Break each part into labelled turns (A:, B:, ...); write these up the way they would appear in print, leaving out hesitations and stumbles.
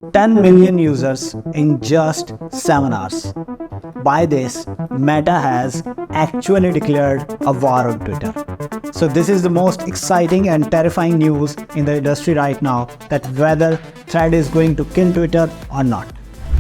A: 10 million users in just 7 hours. By this, Meta has actually declared a war on Twitter. So this is the most exciting and terrifying news in the industry right now, that whether Thread is going to kill Twitter or not.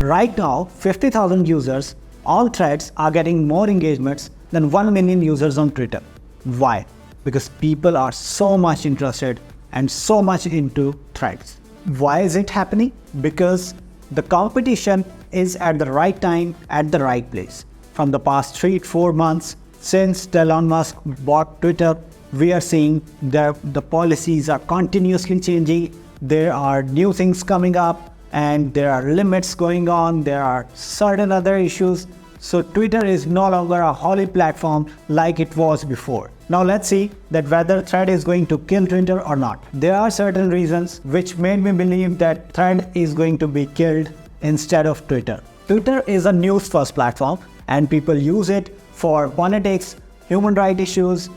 A: Right now, 50,000 users, all threads are getting more engagements than 1 million users on Twitter. Why? Because people are so much interested and so much into threads. Why is it happening? Because the competition is at the right time, at the right place. From the past 3 to 4 months, since Elon Musk bought Twitter, we are seeing that the policies are continuously changing. There are new things coming up and there are limits going on. There are certain other issues. So Twitter is no longer a holy platform like it was before. Now let's see that whether Thread is going to kill Twitter or not. There are certain reasons which made me believe that Thread is going to be killed instead of Twitter. Twitter is a news-first platform and people use it for politics, human rights issues,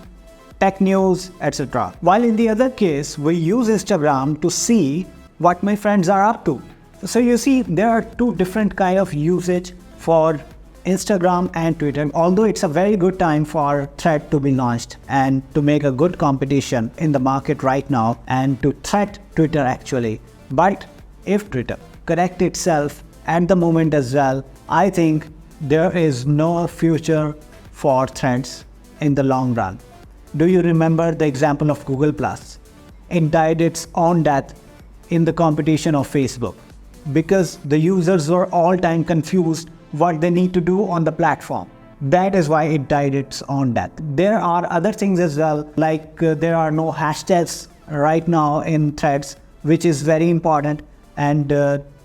A: tech news, etc. While in the other case, we use Instagram to see what my friends are up to. So you see, there are two different kinds of usage for Instagram and Twitter, although it's a very good time for Thread to be launched and to make a good competition in the market right now and to threat Twitter actually. But if Twitter corrects itself at the moment as well, I think there is no future for threads in the long run. Do you remember the example of Google+? It died its own death in the competition of Facebook because the users were all time confused what they need to do on the platform. That is why it died its own death. There are other things as well, like there are no hashtags right now in threads, which is very important, and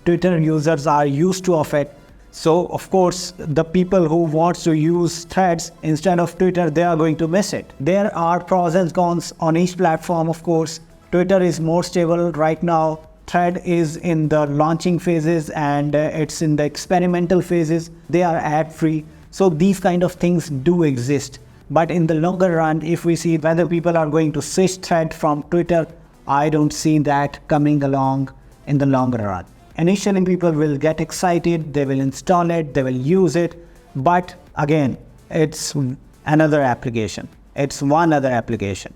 A: Twitter users are used to of it. So of course, the people who want to use threads instead of Twitter, they are going to miss it. There are pros and cons on each platform, of course. Twitter is more stable right now. Thread is in the launching phases and it's in the experimental phases. They are ad-free. So these kind of things do exist. But in the longer run, if we see whether people are going to switch Thread from Twitter, I don't see that coming along in the longer run. Initially, people will get excited, they will install it, they will use it. But again, it's another application. It's one other application.